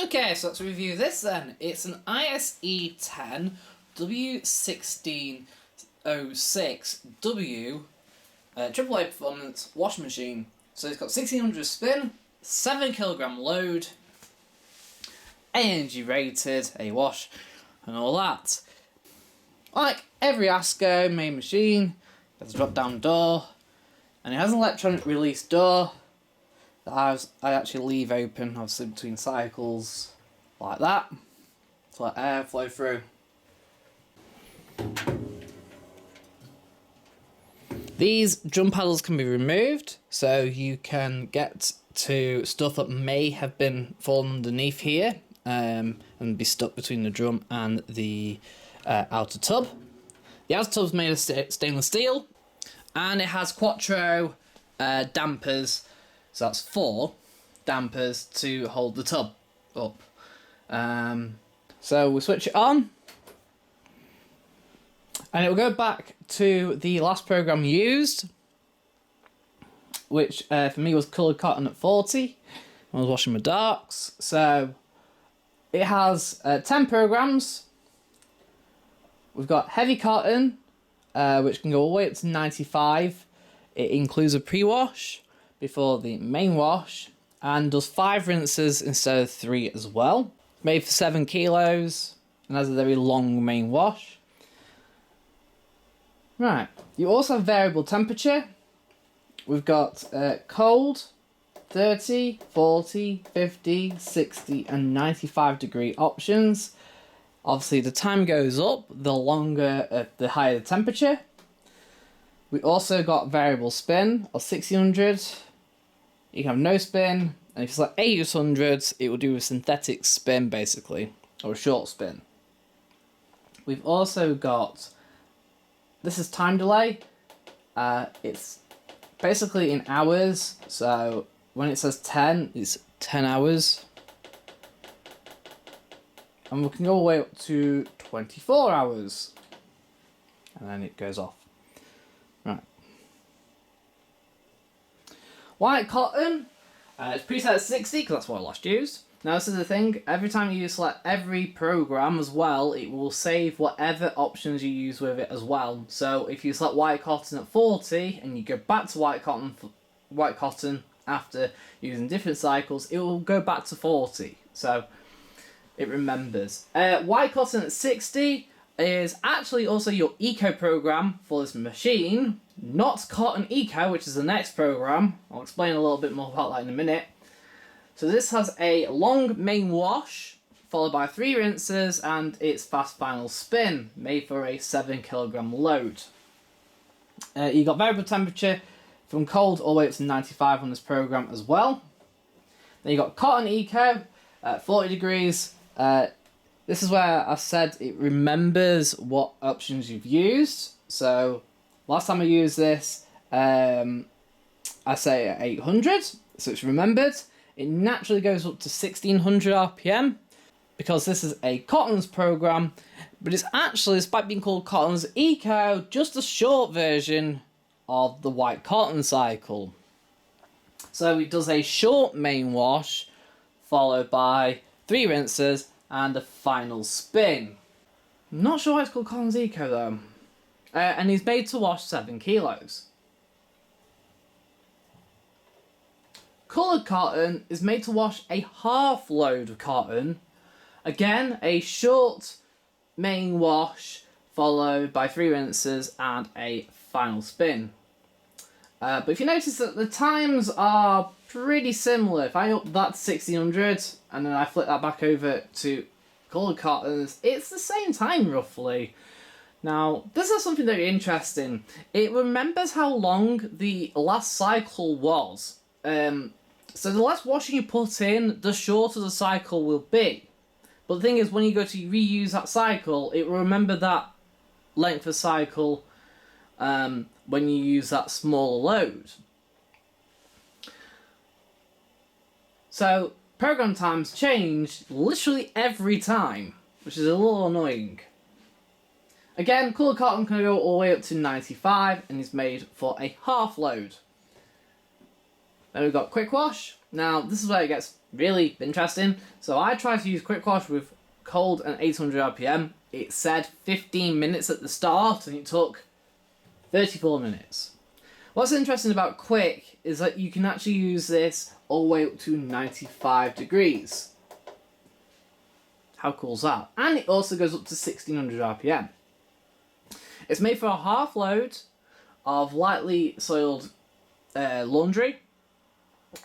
Okay, so let's review this then. It's an ISE 10 W1606 W AAA performance washing machine. So it's got 1600 spin, 7 kilogram load, energy rated, a wash, and all that. Like every Asko main machine, it has a drop down door, and it has an electronic release door that I actually leave open, obviously between cycles, like that, to let air flow through. These drum paddles can be removed, so you can get to stuff that may have been fallen underneath here and be stuck between the drum and the outer tub. The outer tub is made of stainless steel, and it has quattro dampers, so that's 4 dampers to hold the tub up. So we switch it on, and it will go back to the last program used, which for me was coloured cotton at 40. I was washing my darks. So it has 10 programs. We've got heavy cotton, which can go all the way up to 95. It includes a pre-wash before the main wash, and does 5 rinses instead of 3 as well. Made for 7 kilos, and has a very long main wash. Right, you also have variable temperature. We've got cold, 30, 40, 50, 60 and 95 degree options. Obviously the time goes up, the higher the temperature. We also got variable spin of 1600. You can have no spin, and if you select 800, it will do a synthetic spin basically, or a short spin. We've also got, this is time delay. It's basically in hours, so when it says 10, it's 10 hours. And we can go all the way up to 24 hours. And then it goes off. Right. White cotton, it's preset at 60 because that's what I last used. Now this is the thing, every time you select every program as well, it will save whatever options you use with it as well. So if you select white cotton at 40 and you go back to white cotton after using different cycles, it will go back to 40. So it remembers. White cotton at 60 is actually also your eco program for this machine, not Cotton Eco, which is the next program. I'll explain a little bit more about that in a minute. So this has a long main wash, followed by 3 rinses, and its fast final spin, made for a 7 kilogram load. You got variable temperature from cold all the way up to 95 on this program as well. Then you got Cotton Eco at 40 degrees. This is where I said it remembers what options you've used. So last time I used this, I say at 800, so it's remembered. It naturally goes up to 1600 RPM because this is a Cotton's program, but it's actually, despite being called Cotton's Eco, just a short version of the white cotton cycle. So it does a short main wash, followed by 3 rinses and a final spin. I'm not sure why it's called Cotton's Eco though. And he's made to wash 7 kilos. Coloured cotton is made to wash a half load of cotton. Again, a short main wash followed by 3 rinses and a final spin. But if you notice that the times are pretty similar, if I up that to 1600 and then I flip that back over to coloured cottons, it's the same time roughly. Now, this is something very interesting. It remembers how long the last cycle was. So the less washing you put in, the shorter the cycle will be. But the thing is, when you go to reuse that cycle, it will remember that length of cycle when you use that smaller load. So program times change literally every time, which is a little annoying. Again, coloured cotton can go all the way up to 95 and is made for a half load. Then we've got quick wash. Now this is where it gets really interesting. So I tried to use quick wash with cold and 800 RPM. It said 15 minutes at the start and it took 34 minutes. What's interesting about quick is that you can actually use this all the way up to 95 degrees. How cool is that? And it also goes up to 1600 RPM. It's made for a half load of lightly soiled laundry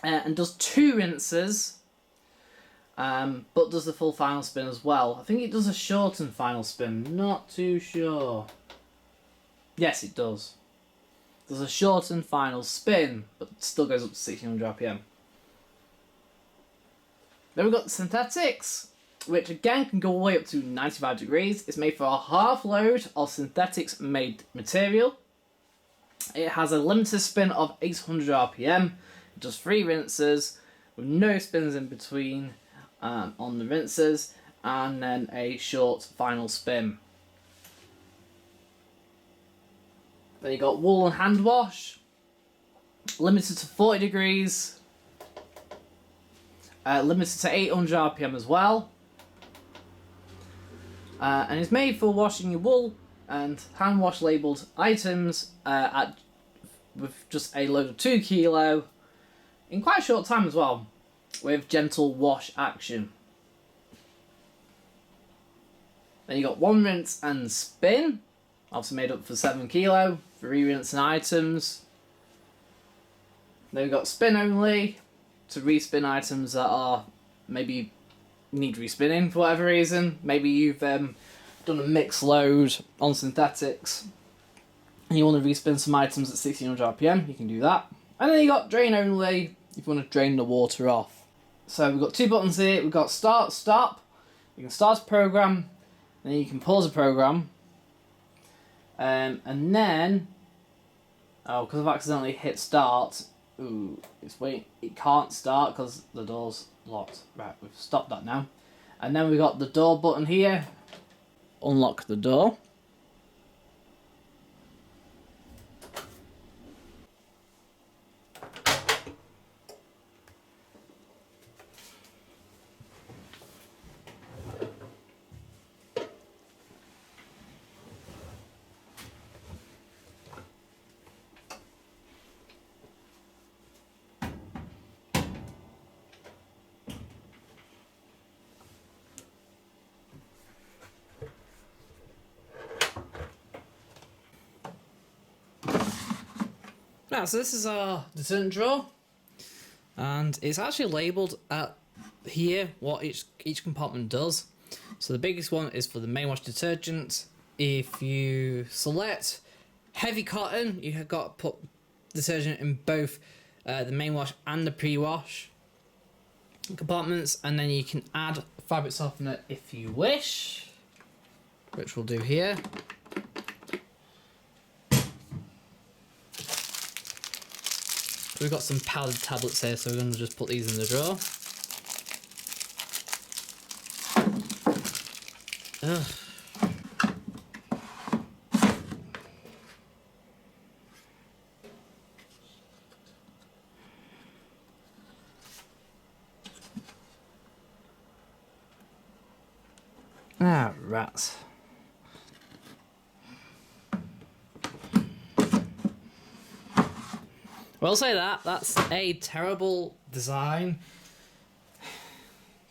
and does 2 rinses, but does the full final spin as well. I think it does a shortened final spin, not too sure. Yes, it does. There's a shortened final spin, but still goes up to 1600 RPM. Then we've got synthetics, which again can go all the way up to 95 degrees. It's made for a half load of synthetics made material. It has a limited spin of 800 RPM, just 3 rinses with no spins in between on the rinses, and then a short final spin. Then you got wool and hand wash, limited to 40 degrees, limited to 800 RPM as well. And it's made for washing your wool and hand wash labelled items with just a load of 2 kilo in quite a short time as well, with gentle wash action. Then you got 1 rinse and spin, obviously made up for 7 kilo, 3 rinse and items. Then we've got spin only to respin items that are maybe need respinning for whatever reason. Maybe you've done a mixed load on synthetics and you want to respin some items at 1600 RPM, you can do that. And then you got drain only if you want to drain the water off. So we've got 2 buttons here. We've got start, stop. You can start a program, then you can pause a program. And then, because I've accidentally hit start, it can't start because the door's locked. Right, we've stopped that now. And then we've got the door button here. Unlock the door. Now, so this is our detergent drawer, and it's actually labelled at here what each compartment does. So the biggest one is for the main wash detergent. If you select heavy cotton, you have got to put detergent in both the main wash and the pre-wash compartments, and then you can add fabric softener if you wish, which we'll do here. We've got some powdered tablets here, so we're going to just put these in the drawer. Ah, rats. Well, I'll say that's a terrible design.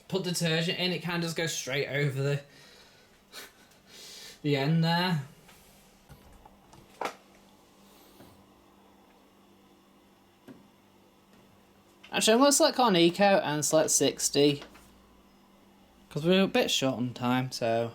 Put detergent in, it kind of just goes straight over the end there. Actually, I'm going to select on Eco and select 60. Because we're a bit short on time, so...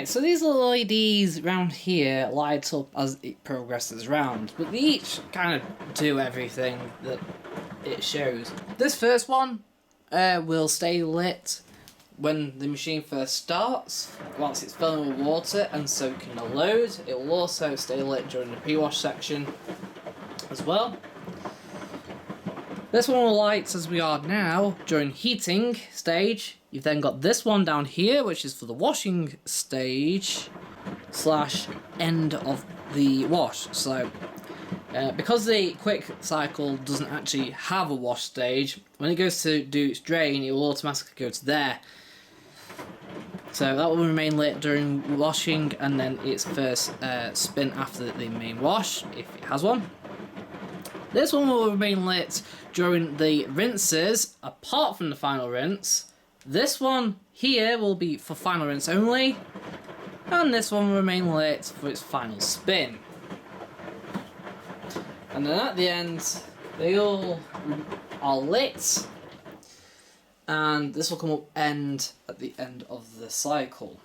Right, so these little LEDs around here light up as it progresses round, but they each kind of do everything that it shows. This first one will stay lit when the machine first starts, whilst it's filling with water and soaking the load. It will also stay lit during the pre-wash section as well. This one will light as we are now during heating stage. You've then got this one down here, which is for the washing stage / end of the wash. So because the quick cycle doesn't actually have a wash stage, when it goes to do its drain, it will automatically go to there. So that will remain lit during washing, and then its first spin after the main wash, if it has one. This one will remain lit during the rinses, apart from the final rinse. This one here will be for final rinse only, and this one will remain lit for its final spin. And then at the end, they all are lit, and this will come up end at the end of the cycle.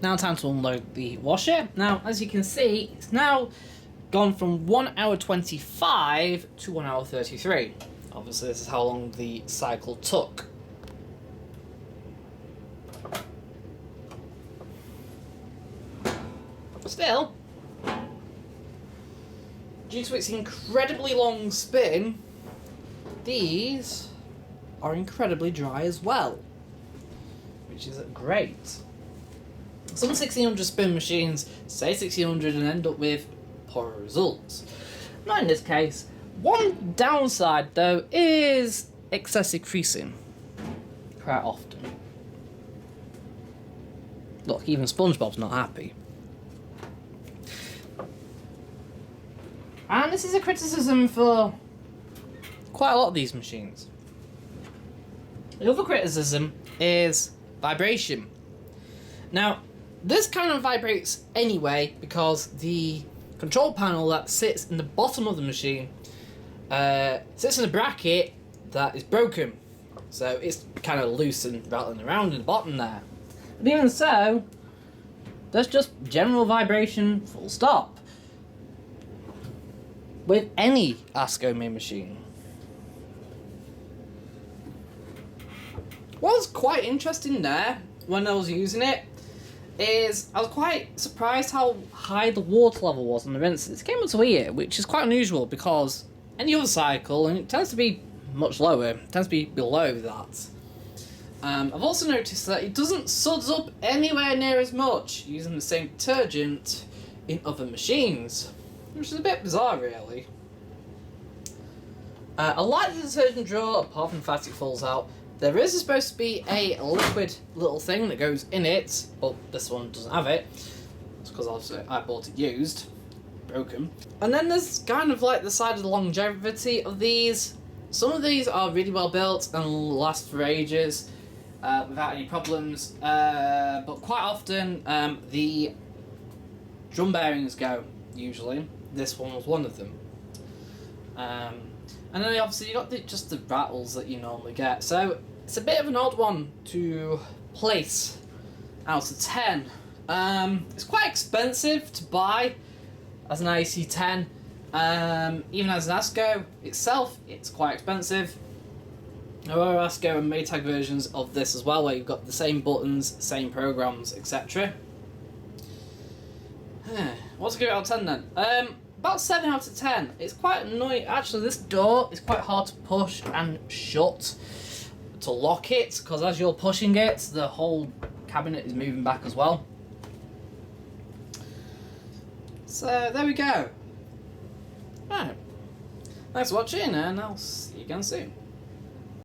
now time to unload the washer. Now, as you can see, it's now gone from 1 hour 25 to 1 hour 33. Obviously, this is how long the cycle took. Still, due to its incredibly long spin, these are incredibly dry as well, which is great. Some 1600 spin machines say 1600 and end up with poor results. Not in this case. One downside though is excessive creasing quite often. Look, even SpongeBob's not happy. And this is a criticism for quite a lot of these machines. The other criticism is vibration. Now, this kind of vibrates anyway because the control panel that sits in the bottom of the machine sits in a bracket that is broken. So it's kind of loose and rattling around in the bottom there. But even so, there's just general vibration, full stop. With any Asko main machine. What was quite interesting there when I was using it is I was quite surprised how high the water level was on the rinses. It came up to here, which is quite unusual because any other cycle, and it tends to be much lower, it tends to be below that. I've also noticed that it doesn't suds up anywhere near as much using the same detergent in other machines. Which is a bit bizarre, really. I like the detergent drawer, apart from the fact it falls out. There is supposed to be a liquid little thing that goes in it, but this one doesn't have it. It's because obviously I bought it used, broken. And then there's kind of like the side of the longevity of these. Some of these are really well built and last for ages without any problems, but quite often the drum bearings go, usually. This one was one of them. And then obviously you got just the rattles that you normally get. So it's a bit of an odd one to place out of 10. It's quite expensive to buy as an ISE 10. Even as an Asko itself, it's quite expensive. There are Asko and Maytag versions of this as well, where you've got the same buttons, same programs, etc. What's a give it out of 10 then? About 7 out of 10. It's quite annoying. Actually, this door is quite hard to push and shut to lock it, because as you're pushing it, the whole cabinet is moving back as well. So, there we go. Right. Thanks for watching, and I'll see you again soon.